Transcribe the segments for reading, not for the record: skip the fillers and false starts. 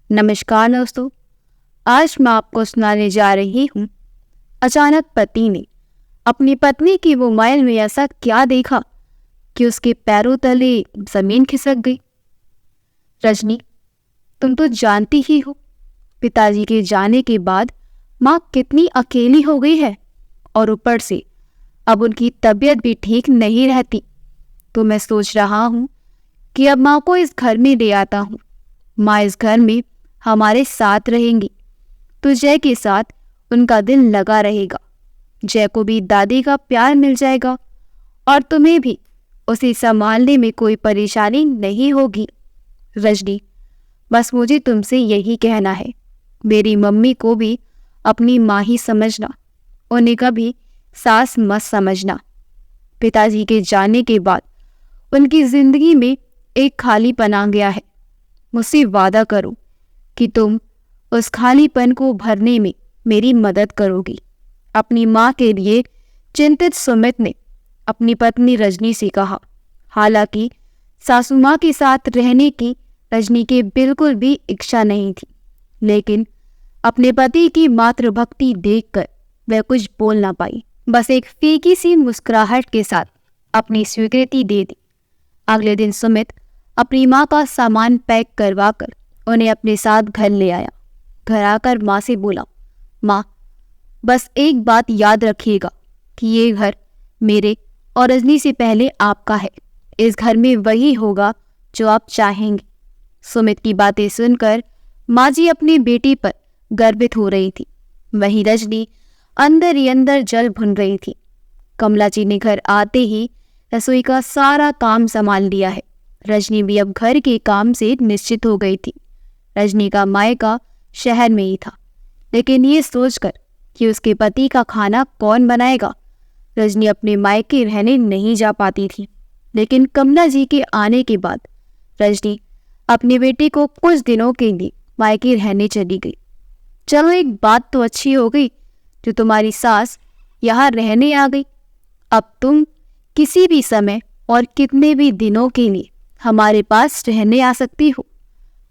नमस्कार दोस्तों। आज मैं आपको सुनाने जा रही हूँ, अचानक पति ने अपनी पत्नी की मोबाइल में ऐसा क्या देखा कि उसके पैरों तले जमीन खिसक गई। रजनी, तुम तो जानती ही हो, पिताजी के जाने के बाद माँ कितनी अकेली हो गई है और ऊपर से अब उनकी तबीयत भी ठीक नहीं रहती। तो मैं सोच रहा हूँ कि अब माँ को इस घर में ले आता हूँ। माँ इस घर में हमारे साथ रहेंगी तो जय के साथ उनका दिल लगा रहेगा। जय को भी दादी का प्यार मिल जाएगा और तुम्हें भी उसे संभालने में कोई परेशानी नहीं होगी। रजनी, बस मुझे तुमसे यही कहना है, मेरी मम्मी को भी अपनी माँ ही समझना, उन्हें कभी सास मत समझना। पिताजी के जाने के बाद उनकी जिंदगी में एक खालीपन आ गया है। मुझसे वादा करो कि तुम उस खालीपन को भरने में मेरी मदद करोगी। अपनी माँ के लिए चिंतित सुमित ने अपनी पत्नी रजनी से कहा। हालांकि सासू माँ के साथ रहने की रजनी के बिल्कुल भी इच्छा नहीं थी, लेकिन अपने पति की मातृभक्ति देखकर वह कुछ बोल ना पाई। बस एक फीकी सी मुस्कुराहट के साथ अपनी स्वीकृति दे दी। अगले दिन सुमित अपनी माँ का सामान पैक करवाकर उन्हें अपने साथ घर ले आया। घर आकर माँ से बोला, माँ, बस एक बात याद रखिएगा कि ये घर मेरे और रजनी से पहले आपका है। इस घर में वही होगा जो आप चाहेंगे। सुमित की बातें सुनकर माँ जी अपनी बेटी पर गर्वित हो रही थी। वहीं रजनी अंदर ही अंदर जल भुन रही थी। कमला जी ने घर आते ही रसोई का सारा काम संभाल लिया है। रजनी भी अब घर के काम से निश्चित हो गई थी। रजनी का मायका शहर में ही था, लेकिन ये सोचकर कि उसके पति का खाना कौन बनाएगा, रजनी अपने मायके रहने नहीं जा पाती थी। लेकिन कमला जी के आने के बाद रजनी अपने बेटे को कुछ दिनों के लिए मायके रहने चली गई। चलो, एक बात तो अच्छी हो गई जो तुम्हारी सास यहाँ रहने आ गई। अब तुम किसी भी समय और कितने भी दिनों के लिए हमारे पास रहने आ सकती हो।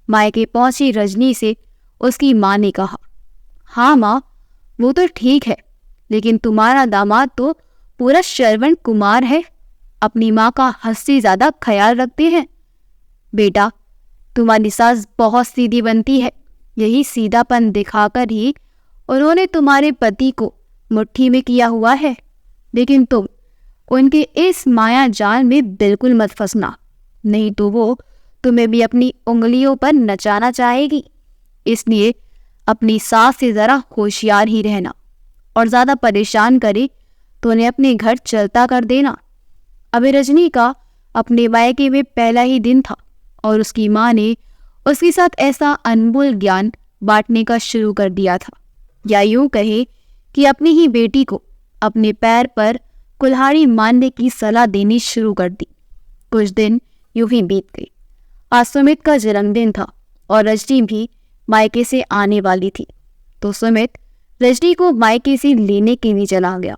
मायके पहुंची रजनी से उसकी माँ ने कहा, हाँ माँ, वो तो ठीक है, लेकिन तुम्हारा दामाद तो पूरा श्रवण कुमार है, अपनी माँ का हद से ज्यादा ख्याल रखते हैं। बेटा, तुम्हारी सास बहुत सीधी बनती है। यही सीधापन दिखाकर ही उन्होंने तुम्हारे पति को मुट्ठी में किया हुआ है। लेकिन तुम उनके इस माया जाल में बिल्कुल मत फंसना, नहीं तो वो तुम्हें भी अपनी उंगलियों पर नचाना चाहेगी। इसलिए अपनी सास से जरा होशियार ही रहना, और ज्यादा परेशान करे तो उन्हें अपने घर चलता कर देना। अभी रजनी का अपने मायके में पहला ही दिन था और उसकी माँ ने उसके साथ ऐसा अनमोल ज्ञान बांटने का शुरू कर दिया था, या यूं कहे कि अपनी ही बेटी को अपने पैर पर कुल्हाड़ी मारने की सलाह देनी शुरू कर दी। कुछ दिन यूं ही बीत गए। आज सुमित का जन्मदिन था और रजनी भी मायके से आने वाली थी, तो सुमित रजनी को मायके से लेने के लिए चला गया।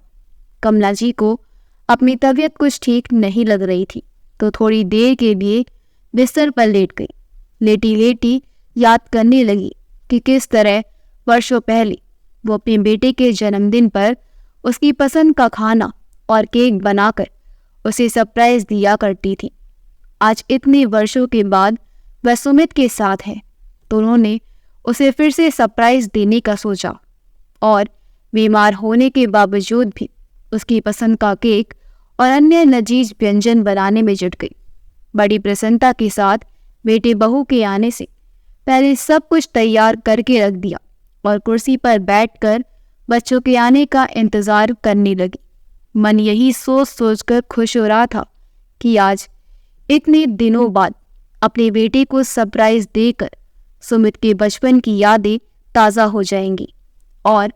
कमला जी को अपनी तबीयत कुछ ठीक नहीं लग रही थी, तो थोड़ी देर के लिए बिस्तर पर लेट गई। लेटी लेटी याद करने लगी कि किस तरह वर्षों पहले वो अपने बेटे के जन्मदिन पर उसकी पसंद का खाना और केक बनाकर उसे सरप्राइज दिया करती थी। आज इतने वर्षों के बाद वह सुमित के साथ है, तो उन्होंने उसे फिर से सरप्राइज देने का सोचा और बीमार होने के बावजूद भी उसकी पसंद का केक और अन्य लजीज व्यंजन बनाने में जुट गई। बड़ी प्रसन्नता के साथ बेटे बहू के आने से पहले सब कुछ तैयार करके रख दिया और कुर्सी पर बैठकर बच्चों के आने का इंतजार करने लगी। मन यही सोच सोचकर खुश हो रहा था कि आज इतने दिनों बाद अपने बेटे को सरप्राइज देकर सुमित के बचपन की यादें ताज़ा हो जाएंगी और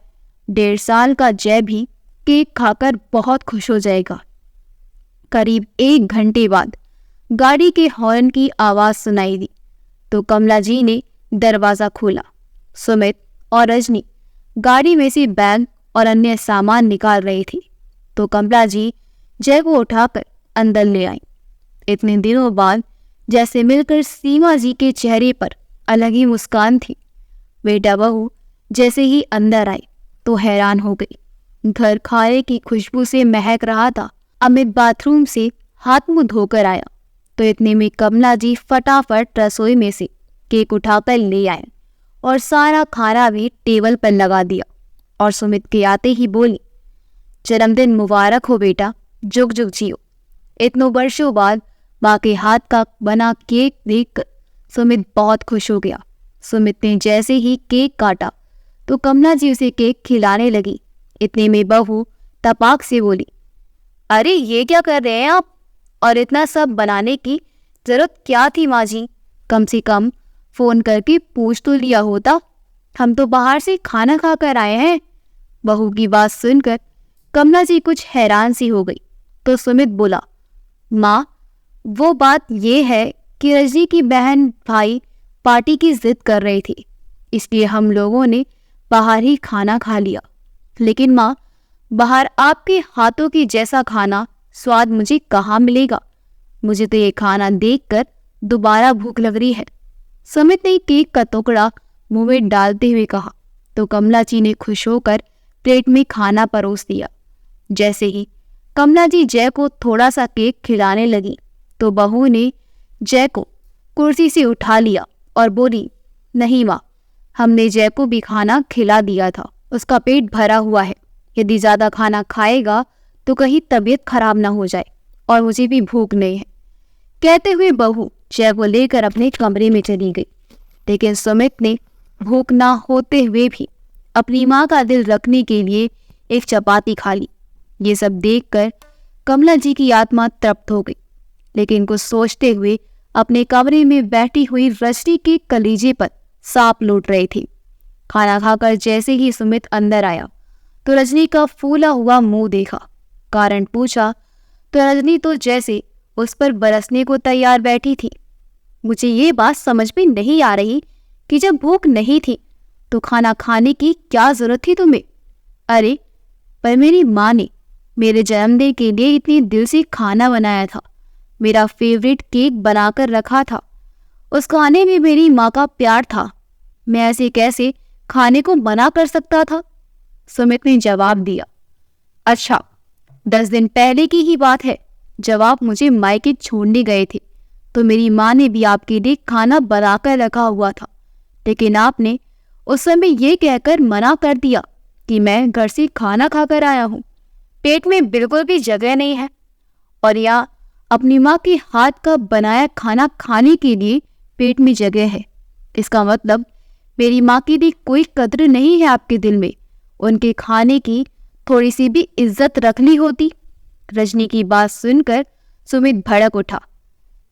1.5 साल का जय भी केक खाकर बहुत खुश हो जाएगा। करीब 1 घंटे बाद गाड़ी के हॉर्न की आवाज़ सुनाई दी, तो कमला जी ने दरवाज़ा खोला। सुमित और रजनी गाड़ी में से बैग और अन्य सामान निकाल रही थी, तो कमला जी जय को उठाकर अंदर ले आई। इतने दिनों बाद जैसे मिलकर सीमा जी के चेहरे पर अलग ही मुस्कान थी। बेटा बहू जैसे ही अंदर आई तो हैरान हो गई। घर खाने की खुशबू से महक रहा था। अमित बाथरूम से हाथ मुंह धोकर आया तो इतने में कमला जी फटाफट रसोई में से केक उठाकर ले आए और सारा खाना भी टेबल पर लगा दिया और सुमित के आते ही बोली, जन्मदिन मुबारक हो बेटा, जुग जुग जियो। इतनों वर्षों बाद माँ के हाथ का बना केक देखकर सुमित बहुत खुश हो गया। सुमित ने जैसे ही केक काटा तो कमला जी उसे केक खिलाने लगी। इतने में बहू तपाक से बोली, अरे ये क्या कर रहे हैं आप, और इतना सब बनाने की जरूरत क्या थी माँ जी? कम से कम फोन करके पूछ तो लिया होता, हम तो बाहर से खाना खाकर आए हैं। बहू की बात सुनकर कमला जी कुछ हैरान सी हो गई तो सुमित बोला, माँ वो बात ये है कि रजनी की बहन भाई पार्टी की जिद कर रही थी, इसलिए हम लोगों ने बाहर ही खाना खा लिया। लेकिन माँ, बाहर आपके हाथों की जैसा खाना स्वाद मुझे कहाँ मिलेगा? मुझे तो ये खाना देखकर दोबारा भूख लग रही है। सुमित ने केक का टुकड़ा मुंह में डालते हुए कहा तो कमला जी ने खुश होकर प्लेट में खाना परोस दिया। जैसे ही कमला जी जय को थोड़ा सा केक खिलाने लगी तो बहू ने जय को कुर्सी से उठा लिया और बोली, नहीं माँ, हमने जय को भी खाना खिला दिया था, उसका पेट भरा हुआ है। यदि ज़्यादा खाना खाएगा तो कहीं तबीयत खराब ना हो जाए, और मुझे भी भूख नहीं है। कहते हुए बहू जय को लेकर अपने कमरे में चली गई। लेकिन सुमित ने भूख ना होते हुए भी अपनी माँ का दिल रखने के लिए एक चपाती खा ली। ये सब देखकर कमला जी की आत्मा तृप्त हो गई, लेकिन कुछ सोचते हुए अपने कमरे में बैठी हुई रजनी के कलीजे पर सांप लूट रही थी। खाना खाकर जैसे ही सुमित अंदर आया तो रजनी का फूला हुआ मुंह देखा। कारण पूछा तो रजनी तो जैसे उस पर बरसने को तैयार बैठी थी। मुझे ये बात समझ में नहीं आ रही कि जब भूख नहीं थी तो खाना खाने की क्या जरूरत थी तुम्हें? अरे पर मेरी माँ ने मेरे जन्मदिन के लिए इतनी दिल से खाना बनाया था, मेरा फेवरेट केक बनाकर रखा था, उस खाने में मेरी माँ का प्यार था, मैं ऐसे कैसे खाने को मना कर सकता था? सुमित ने जवाब दिया, अच्छा 10 दिन पहले की ही बात है, जब आप मुझे मायके छोड़ने गए थे तो मेरी माँ ने भी आपके लिए खाना बनाकर रखा हुआ था, लेकिन आपने उस समय ये कहकर मना कर दिया कि मैं घर से खाना खाकर आया हूँ, पेट में बिल्कुल भी जगह नहीं है, और या अपनी माँ के हाथ का बनाया खाना खाने के लिए पेट में जगह है। इसका मतलब मेरी माँ की भी कोई कद्र नहीं है आपके दिल में, उनके खाने की थोड़ी सी भी इज्जत रखनी होती। रजनी की बात सुनकर सुमित भड़क उठा,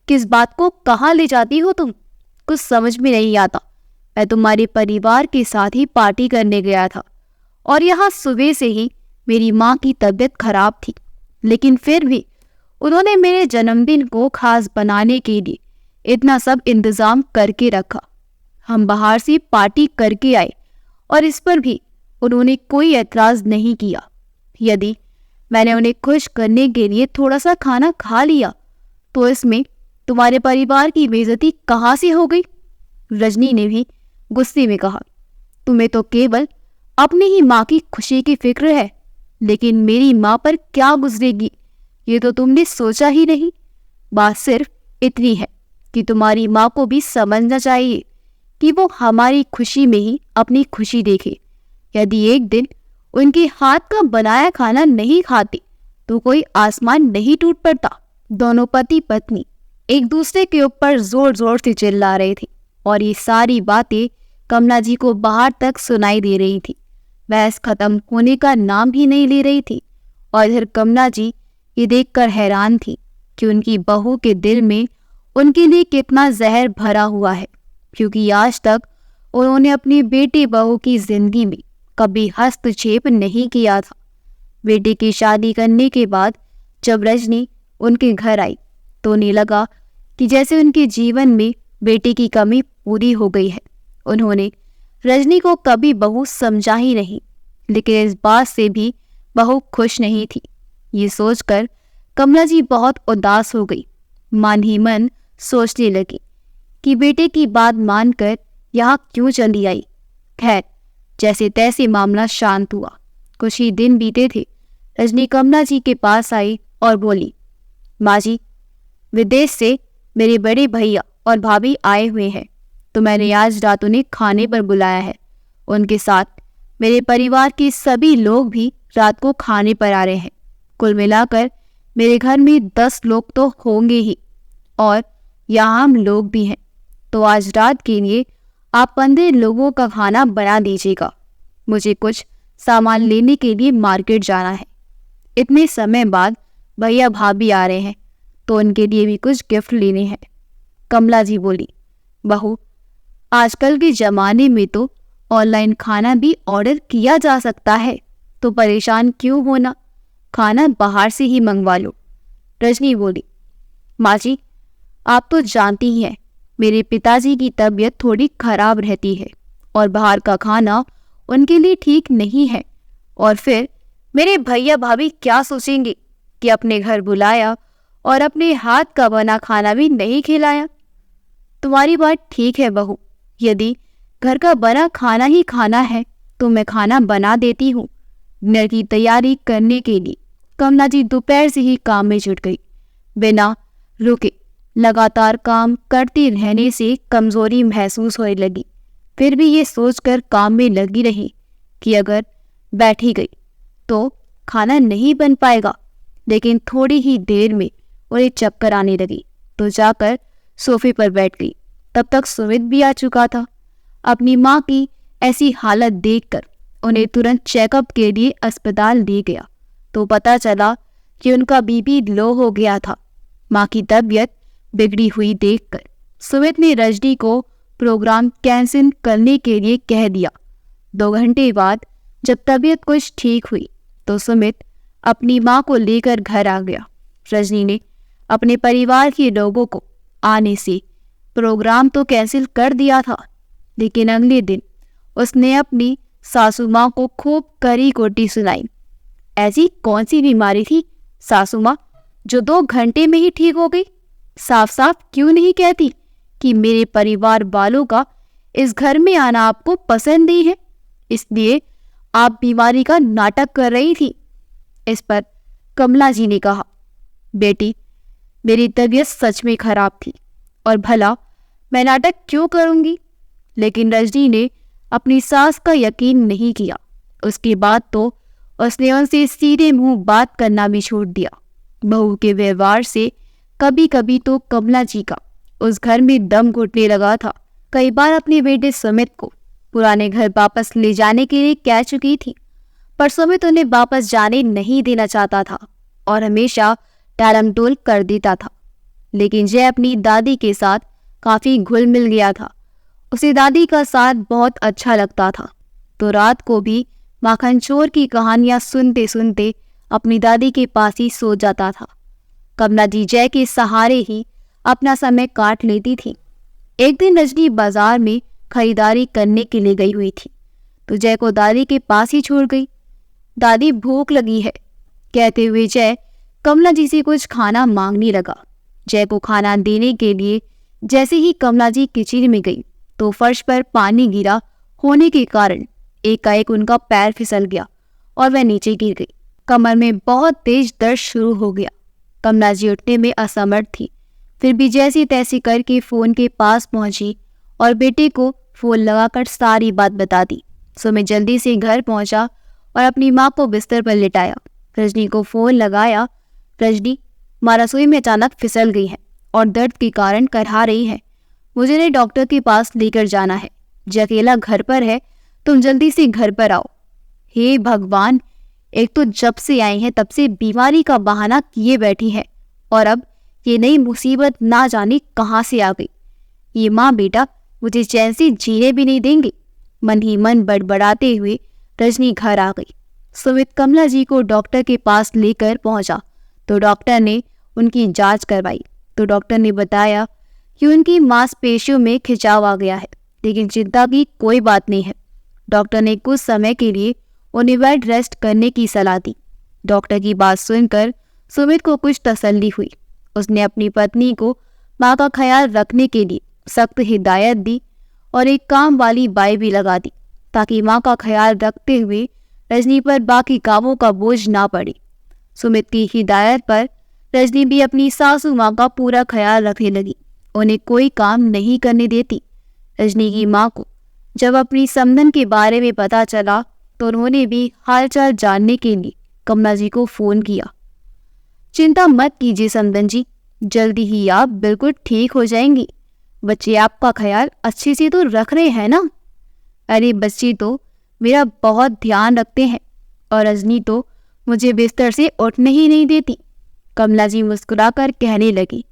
किस बात को कहाँ ले जाती हो तुम? कुछ समझ में नहीं आता। मैं तुम्हारे परिवार के साथ ही पार्टी करने गया था और यहाँ सुबह से ही मेरी माँ की तबीयत खराब थी, लेकिन फिर भी उन्होंने मेरे जन्मदिन को खास बनाने के लिए इतना सब इंतजाम करके रखा। हम बाहर से पार्टी करके आए और इस पर भी उन्होंने कोई एतराज नहीं किया। यदि मैंने उन्हें खुश करने के लिए थोड़ा सा खाना खा लिया तो इसमें तुम्हारे परिवार की बेइज्जती कहाँ से हो गई? रजनी ने भी गुस्से में कहा, तुम्हें तो केवल अपनी ही माँ की खुशी की फिक्र है, लेकिन मेरी माँ पर क्या गुजरेगी ये तो तुमने सोचा ही नहीं। बात सिर्फ इतनी है कि तुम्हारी माँ को भी समझना चाहिए कि वो हमारी खुशी में ही अपनी खुशी देखे। यदि एक दिन उनके हाथ का बनाया खाना नहीं खाती तो कोई आसमान नहीं टूट पड़ता। दोनों पति पत्नी एक दूसरे के ऊपर जोर जोर से चिल्ला रहे थे और ये सारी बातें कमला जी को बाहर तक सुनाई दे रही थी। बहस खत्म होने का नाम भी नहीं ले रही थी और इधर कमला जी ये देखकर हैरान थी कि उनकी बहू के दिल में उनके लिए कितना जहर भरा हुआ है, क्योंकि आज तक उन्होंने अपनी बेटी बहू की जिंदगी में कभी हस्तक्षेप नहीं किया था। बेटी की शादी करने के बाद जब रजनी उनके घर आई तो उन्हें लगा कि जैसे उनके जीवन में बेटी की कमी पूरी हो गई है। उन्होंने रजनी को कभी बहू समझा ही नहीं, लेकिन इस बात से भी बहू खुश नहीं थी। ये सोचकर कमला जी बहुत उदास हो गई। मन ही मन सोचने लगी कि बेटे की बात मानकर यहाँ क्यों चली आई। खैर, जैसे तैसे मामला शांत हुआ। कुछ ही दिन बीते थे। रजनी कमला जी के पास आई और बोली, माँ जी, विदेश से मेरे बड़े भैया और भाभी आए हुए हैं, तो मैंने आज रात उन्हें खाने पर बुलाया है। उनके साथ मेरे परिवार के सभी लोग भी रात को खाने पर आ रहे हैं। कुल मिलाकर मेरे घर में 10 लोग तो होंगे ही, और यहाँ हम लोग भी हैं। तो आज रात के लिए आप 15 लोगों का खाना बना दीजिएगा। मुझे कुछ सामान लेने के लिए मार्केट जाना है। इतने समय बाद भैया भाभी आ रहे हैं, तो उनके लिए भी कुछ गिफ्ट लेने हैं। कमला जी बोली, बहू, आजकल के ज़माने में तो ऑनलाइन खाना भी ऑर्डर किया जा सकता है, तो परेशान क्यों होना, खाना बाहर से ही मंगवा लो। रजनी बोली, माँ जी, आप तो जानती ही हैं, मेरे पिताजी की तबीयत थोड़ी खराब रहती है और बाहर का खाना उनके लिए ठीक नहीं है। और फिर मेरे भैया भाभी क्या सोचेंगे कि अपने घर बुलाया और अपने हाथ का बना खाना भी नहीं खिलाया। तुम्हारी बात ठीक है बहू, यदि घर का बना खाना ही खाना है तो मैं खाना बना देती हूँ। डिनर की तैयारी करने के लिए कमला जी दोपहर से ही काम में जुट गई। बिना रुके लगातार काम करते रहने से कमजोरी महसूस होने लगी। फिर भी ये सोचकर काम में लगी रही कि अगर बैठी गई तो खाना नहीं बन पाएगा। लेकिन थोड़ी ही देर में उन्हें चक्कर आने लगी, तो जाकर सोफे पर बैठ गई। तब तक सुमित भी आ चुका था। अपनी माँ की ऐसी हालत देखकर उन्हें तुरंत चेकअप के लिए अस्पताल ले गया, तो पता चला कि उनका बीपी लो हो गया था। माँ की तबीयत बिगड़ी हुई देखकर सुमित ने रजनी को प्रोग्राम कैंसिल करने के लिए कह दिया। 2 घंटे बाद जब तबीयत कुछ ठीक हुई तो सुमित अपनी माँ को लेकर घर आ गया। रजनी ने अपने परिवार के लोगों को आने से प्रोग्राम तो कैंसिल कर दिया था, लेकिन अगले दिन उसने अपनी सासू माँ को खूब कड़ी कोटी सुनाई। ऐसी कौन सी बीमारी थी सासू माँ जो 2 घंटे में ही ठीक हो गई? साफ साफ क्यों नहीं कहती कि मेरे परिवार वालों का इस घर में आना आपको पसंद नहीं है, इसलिए आप बीमारी का नाटक कर रही थी। इस पर कमला जी ने कहा, बेटी, मेरी तबीयत सच में खराब थी और भला मैं नाटक क्यों करूंगी। लेकिन रजनी ने अपनी सास का यकीन नहीं किया। उसके बाद तो उसने उनसे सीधे मुंह बात करना भी छोड़ दिया। बहू के व्यवहार से कभी कभी तो कमला जी का उस घर में दम घुटने लगा था। कई बार अपने बेटे सुमित को पुराने घर वापस ले जाने के लिए कह चुकी थी, पर सुमित उन्हें वापस जाने नहीं देना चाहता था और हमेशा टालमटोल कर देता था। लेकिन जय अपनी दादी के साथ काफी घुल मिल गया था। उसे दादी का साथ बहुत अच्छा लगता था, तो रात को भी माखन चोर की कहानियां सुनते सुनते अपनी दादी के पास ही सो जाता था। कमला जी जय के सहारे ही अपना समय काट लेती थी। एक दिन रजनी बाजार में खरीदारी करने के लिए गई हुई थी, तो जय को दादी के पास ही छोड़ गई। दादी भूख लगी है कहते हुए जय कमला जी से कुछ खाना मांगने लगा। जय को खाना देने के लिए जैसे ही कमला जी किचन में गई तो फर्श पर पानी गिरा होने के कारण एकाएक उनका पैर फिसल गया और वह नीचे गिर गई। कमर में बहुत तेज दर्द शुरू हो गया। कमला जी उठने में असमर्थ थी, फिर भी जैसी तैसी करके फोन के पास पहुंची और बेटे को फोन लगाकर सारी बात बता दी। सुमित जल्दी से घर पहुंचा और अपनी माँ को बिस्तर पर लिटाया। रजनी को फोन लगाया। रजनी, माँ रसोई में अचानक फिसल गई है और दर्द के कारण करहा रही है। मुझे ने डॉक्टर के पास लेकर जाना है। जय अकेला घर पर है, तुम जल्दी से घर पर आओ। हे भगवान, एक तो जब से आई है तब से बीमारी का बहाना किए बैठी है और अब ये नई मुसीबत ना जाने कहाँ से आ गई। ये माँ बेटा मुझे चैन से जीने भी नहीं देंगे। मन ही मन बड़बड़ाते हुए रजनी घर आ गई। सुमित कमला जी को डॉक्टर के पास लेकर पहुंचा तो डॉक्टर ने उनकी जांच करवाई। तो डॉक्टर ने बताया कि उनकी मांसपेशियों में खिंचाव आ गया है, लेकिन चिंता की कोई बात नहीं है। डॉक्टर ने कुछ समय के लिए उन्हें बेड रेस्ट करने की सलाह दी। डॉक्टर की बात सुनकर सुमित को कुछ तसल्ली हुई। उसने अपनी पत्नी को माँ का ख्याल रखने के लिए सख्त हिदायत दी और एक काम वाली बाई भी लगा दी ताकि माँ का ख्याल रखते हुए रजनी पर बाकी कामों का बोझ ना पड़े। सुमित की हिदायत पर रजनी भी अपनी सासू माँ का पूरा ख्याल रखने लगी, उन्हें कोई काम नहीं करने देती। रजनी की माँ को जब अपनी समधन के बारे में पता चला तो उन्होंने भी हालचाल जानने के लिए कमला जी को फोन किया। चिंता मत कीजिए समधन जी, जल्दी ही आप बिल्कुल ठीक हो जाएंगी। बच्चे आपका ख्याल अच्छे से तो रख रहे हैं ना? अरे बच्चे तो मेरा बहुत ध्यान रखते हैं और रजनी तो मुझे बिस्तर से उठने ही नहीं देती, कमला जी मुस्कुराकर कहने लगी।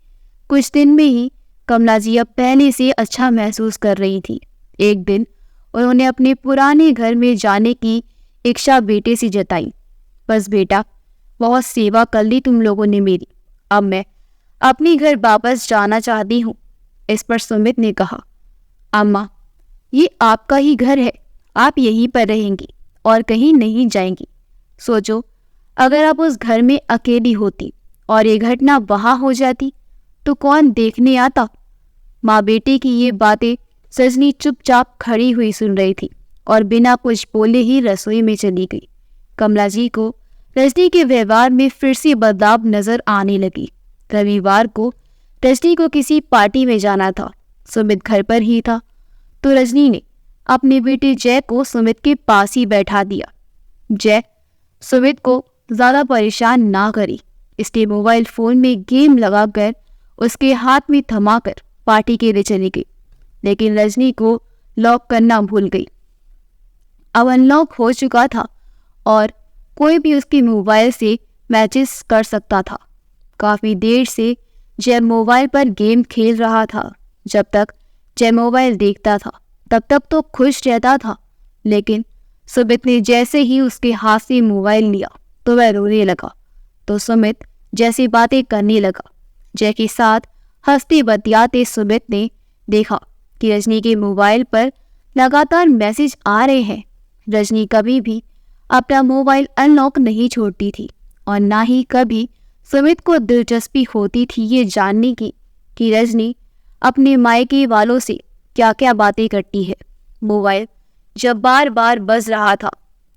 कुछ दिन में ही कमला जी अब पहले से अच्छा महसूस कर रही थी। एक दिन उन्होंने अपने पुराने घर में जाने की इच्छा बेटे से जताई। बस बेटा, बहुत सेवा कर ली तुम लोगों ने मेरी, अब मैं अपने घर वापस जाना चाहती हूँ। इस पर सुमित ने कहा, अम्मा ये आपका ही घर है, आप यहीं पर रहेंगी और कहीं नहीं जाएंगी। सोचो अगर आप उस घर में अकेली होती और ये घटना वहां हो जाती तो कौन देखने आता? माँ बेटे की ये बातें सजनी चुपचाप खड़ी हुई सुन रही थी और बिना कुछ बोले ही रसोई में चली गई। कमला जी को रजनी के व्यवहार में फिर से बदलाव नजर आने लगी। रविवार को रजनी को किसी पार्टी में जाना था, सुमित घर पर ही था, तो रजनी ने अपने बेटे जय को सुमित के पास ही बैठा दिया। जय सुमित को ज्यादा परेशान ना करी, इसलिए मोबाइल फोन में गेम लगाकर उसके हाथ में थमाकर पार्टी के लिए चली गई, लेकिन रजनी को लॉक करना भूल गई। अब अनलॉक हो चुका था और कोई भी उसके मोबाइल से मैसेज कर सकता था। काफी देर से जय मोबाइल पर गेम खेल रहा था। जब तक जय मोबाइल देखता था तब तक तो खुश रहता था, लेकिन सुमित ने जैसे ही उसके हाथ से मोबाइल लिया तो वह रोने लगा। तो सुमित जैसी बातें करने लगा। जय के साथ हंसते बतियाते सुमित ने देखा कि रजनी के मोबाइल पर लगातार मैसेज आ रहे हैं। रजनी कभी भी अपना मोबाइल अनलॉक नहीं छोड़ती थी और ना ही कभी सुमित को दिलचस्पी होती थी ये जानने की कि रजनी अपने मायके वालों से क्या क्या बातें करती है। मोबाइल जब बार बार बज रहा था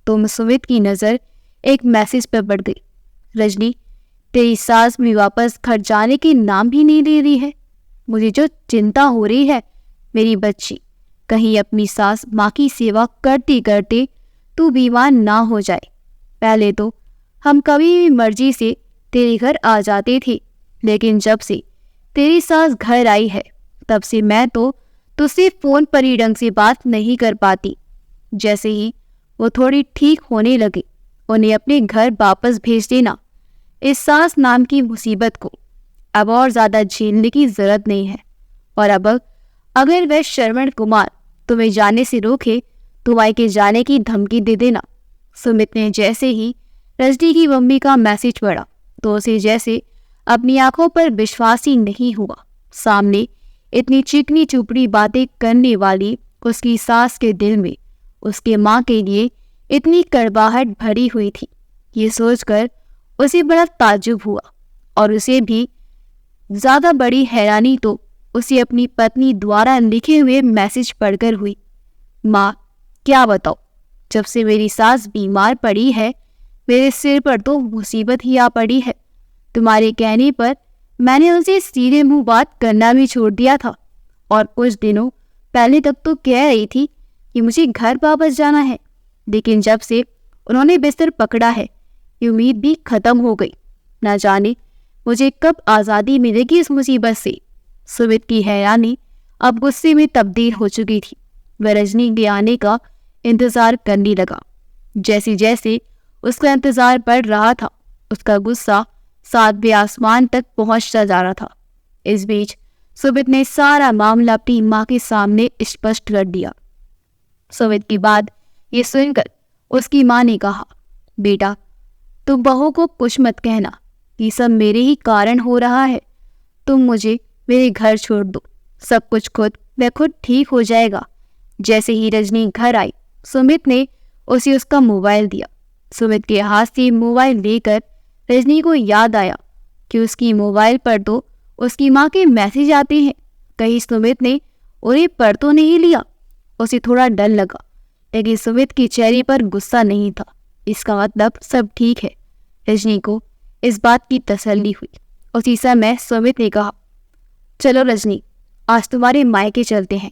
तो सुमित की नज़र एक मैसेज पर पड़ गई। रजनी, तेरी सास भी वापस घर जाने के नाम भी नहीं ले रही है। मुझे जो चिंता हो रही है मेरी बच्ची, कहीं अपनी सास माँ की सेवा करते करते तू बीमार ना हो जाए। पहले तो हम कभी भी मर्जी से तेरे घर आ जाते थे, लेकिन जब से तेरी सास घर आई है तब से मैं तो तुझसे फ़ोन पर ही ढंग से बात नहीं कर पाती। जैसे ही वो थोड़ी ठीक होने लगे उन्हें अपने घर वापस भेज देना। इस सास नाम की मुसीबत को अब और ज़्यादा झेलने की ज़रूरत नहीं है। और अब अगर वह श्रवण कुमार तुम्हें जाने से रोके तो मायके जाने की धमकी दे देना। सुमित ने जैसे ही रजनी की मम्मी का मैसेज पढ़ा तो उसे जैसे अपनी आंखों पर विश्वास ही नहीं हुआ। सामने इतनी चिकनी चुपड़ी बातें करने वाली उसकी सास के दिल में उसके माँ के लिए इतनी कड़वाहट भरी हुई थी। ये सोचकर उसे बड़ा ताज्जुब हुआ और उसे भी ज़्यादा बड़ी हैरानी तो उसे अपनी पत्नी द्वारा लिखे हुए मैसेज पढ़कर हुई। माँ, क्या बताओ, जब से मेरी सास बीमार पड़ी है मेरे सिर पर तो मुसीबत ही आ पड़ी है। तुम्हारे कहने पर मैंने उनसे सीधे मुंह बात करना भी छोड़ दिया था और कुछ दिनों पहले तक तो कह रही थी कि मुझे घर वापस जाना है, लेकिन जब से उन्होंने बिस्तर पकड़ा है ये उम्मीद भी खत्म हो गई। ना जाने मुझे कब आज़ादी मिलेगी इस मुसीबत से। सुमित की हैरानी अब गुस्से में तब्दील हो चुकी थी। वह रजनी के आने का इंतज़ार करने लगा। जैसे जैसे उसका इंतज़ार बढ़ रहा था उसका गुस्सा 7वें आसमान तक पहुंचता जा रहा था। इस बीच सुमित ने सारा मामला अपनी माँ के सामने स्पष्ट कर दिया। सुमित की बात ये सुनकर उसकी माँ ने कहा, बेटा तुम बहू को कुछ मत कहना, ये सब मेरे ही कारण हो रहा है। तुम मुझे मेरे घर छोड़ दो, सब कुछ खुद ठीक हो जाएगा। जैसे ही रजनी घर आई सुमित ने उसे उसका मोबाइल दिया। सुमित के हाथ से मोबाइल लेकर रजनी को याद आया कि उसकी मोबाइल पर तो उसकी माँ के मैसेज आते हैं कहीं सुमित ने उन्हें पढ़ तो नहीं लिया। उसे थोड़ा डर लगा, लेकिन सुमित की चेहरे पर गुस्सा नहीं था। इसका मतलब सब ठीक है। रजनी को इस बात की तसल्ली हुई। उसी समय सुमित ने कहा, चलो रजनी, आज तुम्हारे मायके चलते हैं।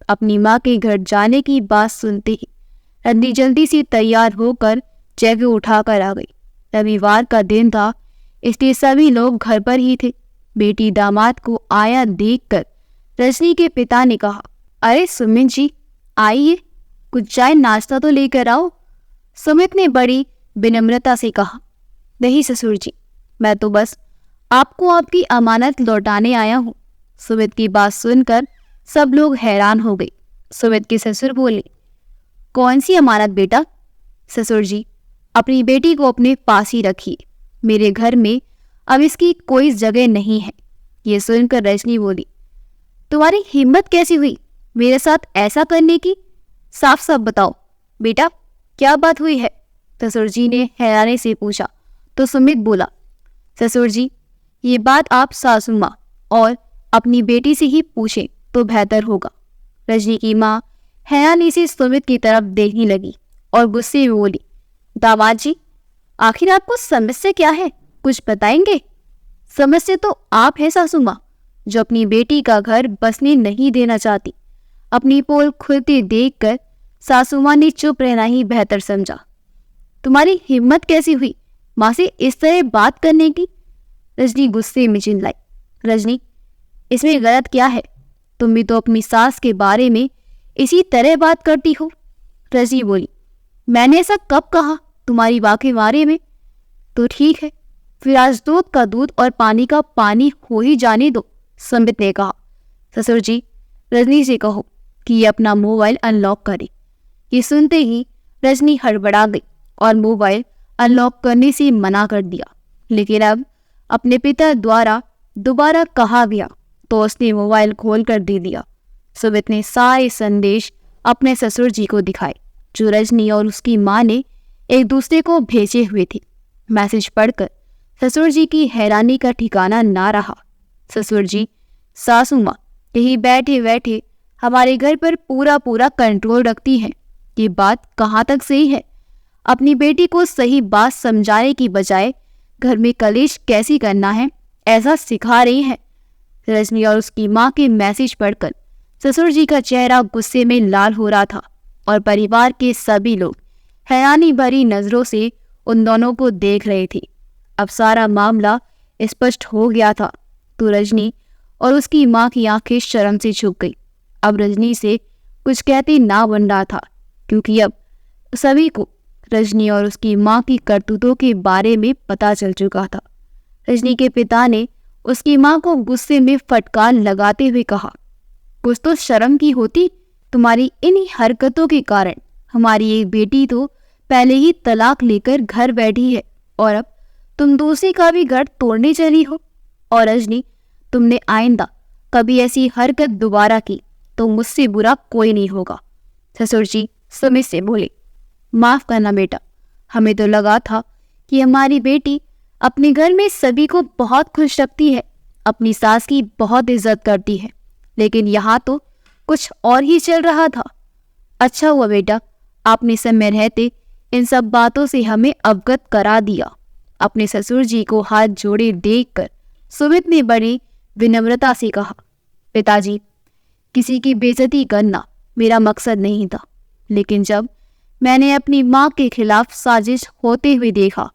अपनी माँ के घर जाने की बात सुनते ही रजनी जल्दी से तैयार होकर जैकेट उठाकर आ गई। रविवार का दिन था, इसलिए सभी लोग घर पर ही थे। बेटी दामाद को आया देखकर रजनी के पिता ने कहा, अरे सुमित जी, आइए, कुछ चाय नाश्ता तो लेकर आओ। सुमित ने बड़ी विनम्रता से कहा, नहीं ससुर जी, मैं तो बस आपको आपकी अमानत लौटाने आया हूँ। सुमित की बात सुनकर सब लोग हैरान हो गए। सुमित के ससुर बोले, कौन सी अमानत बेटा? ससुर जी, अपनी बेटी को अपने पास ही रखिए। मेरे घर में अब इसकी कोई जगह नहीं है। ये सुनकर रजनी बोली, तुम्हारी हिम्मत कैसी हुई मेरे साथ ऐसा करने की? साफ साफ बताओ बेटा, क्या बात हुई है? ससुर जी ने हैरानी से पूछा तो सुमित बोला, ससुर जी, ये बात आप सासू माँ और अपनी बेटी से ही पूछें तो बेहतर होगा। रजनी की माँ हैरानी से सुमित की तरफ देखने लगी और गुस्से में बोली, दामाद जी, आखिर आपको समस्या क्या है, कुछ बताएंगे? समस्या तो आप है सासू माँ, जो अपनी बेटी का घर बसने नहीं देना चाहती। अपनी पोल खुलती देखकर सासू माँ ने चुप रहना ही बेहतर समझा। तुम्हारी हिम्मत कैसी हुई माँ से इस तरह बात करने की? रजनी गुस्से में चिल्लाई। रजनी, इसमें गलत क्या है? तुम भी तो अपनी सास के बारे में इसी तरह बात करती हो। रजनी बोली, मैंने ऐसा कब कहा तुम्हारी माँ के बारे में? तो ठीक है, फिर आज दूध का दूध और पानी का पानी हो ही जाने दो। सुमित ने कहा, ससुर जी, रजनी से कहो कि ये अपना मोबाइल अनलॉक करे। ये सुनते ही रजनी हड़बड़ा गई और मोबाइल अनलॉक करने से मना कर दिया। लेकिन अब अपने पिता द्वारा दोबारा कहा गया तो उसने मोबाइल खोल कर दे दिया। सुमित ने सारे संदेश अपने ससुर जी को दिखाए, जो रजनी और उसकी माँ ने एक दूसरे को भेजे हुए थे। मैसेज पढ़कर ससुर जी की हैरानी का ठिकाना ना रहा। ससुर जी, सासू माँ यही बैठे बैठे हमारे घर पर पूरा पूरा कंट्रोल रखती हैं। ये बात कहाँ तक सही है? अपनी बेटी को सही बात समझाने की बजाय घर में कलेश कैसी करना है, ऐसा सिखा रही है। रजनी और उसकी माँ के मैसेज पढ़कर ससुर जी का चेहरा गुस्से में लाल हो रहा था और परिवार के सभी लोग हैरानी भरी नजरों से उन दोनों को देख रहे थे। अब सारा मामला स्पष्ट हो गया था तो रजनी और उसकी माँ की आंखें शर्म से झुक गई। अब रजनी से कुछ कहते ना बन रहा था, क्योंकि अब सभी को रजनी और उसकी माँ की करतूतों के बारे में पता चल चुका था। रजनी के पिता ने उसकी माँ को गुस्से में फटकार लगाते हुए कहा, कुछ तो शर्म की होती। तुम्हारी इन्हीं हरकतों के कारण हमारी एक बेटी तो पहले ही तलाक लेकर घर बैठी है और अब तुम दूसरी का भी घर तोड़ने चली हो। और रजनी, तुमने आइंदा कभी ऐसी हरकत दोबारा की तो मुझसे बुरा कोई नहीं होगा। ससुर जी सुमित से बोले, माफ करना बेटा, हमें तो लगा था कि हमारी बेटी अपने घर में सभी को बहुत खुश रखती है, अपनी सास की बहुत इज्जत करती है, लेकिन यहाँ तो कुछ और ही चल रहा था। अच्छा हुआ बेटा, आपने समय रहते इन सब बातों से हमें अवगत करा दिया। अपने ससुर जी को हाथ जोड़े देखकर सुमित ने बड़ी विनम्रता से कहा, पिताजी, किसी की बेइज्जती करना मेरा मकसद नहीं था, लेकिन जब मैंने अपनी माँ के खिलाफ साजिश होते हुए देखा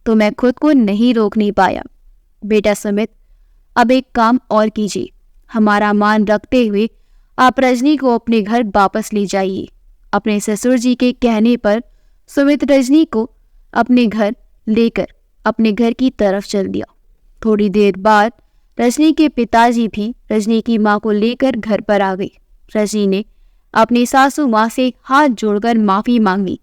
तो मैं खुद को नहीं रोक नहीं पाया। बेटा सुमित, अब एक काम और कीजिए, हमारा मान रखते हुए आप रजनी को अपने घर वापस ले जाइए। अपने ससुर जी के कहने पर सुमित रजनी को अपने घर लेकर अपने घर की तरफ चल दिया। थोड़ी देर बाद रजनी के पिताजी भी रजनी की माँ को लेकर घर पर आ गई। रजनी ने अपनी सासू माँ से हाथ जोड़कर माफ़ी मांगी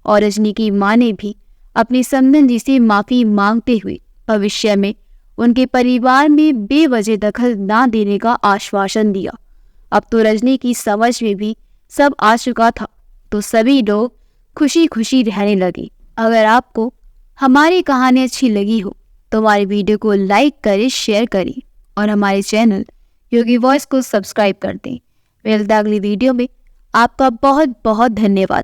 और रजनी की माँ ने भी अपनी समधन जी से माफ़ी मांगते हुए भविष्य में उनके परिवार में बेवजह दखल ना देने का आश्वासन दिया। अब तो रजनी की समझ में भी सब आ चुका था, तो सभी लोग खुशी खुशी रहने लगे। अगर आपको हमारी कहानी अच्छी लगी हो तो हमारे वीडियो को लाइक करें, शेयर करें और हमारे चैनल योगी वॉइस को सब्सक्राइब कर दें। मिलते हैं अगली वीडियो में। आपका बहुत बहुत धन्यवाद।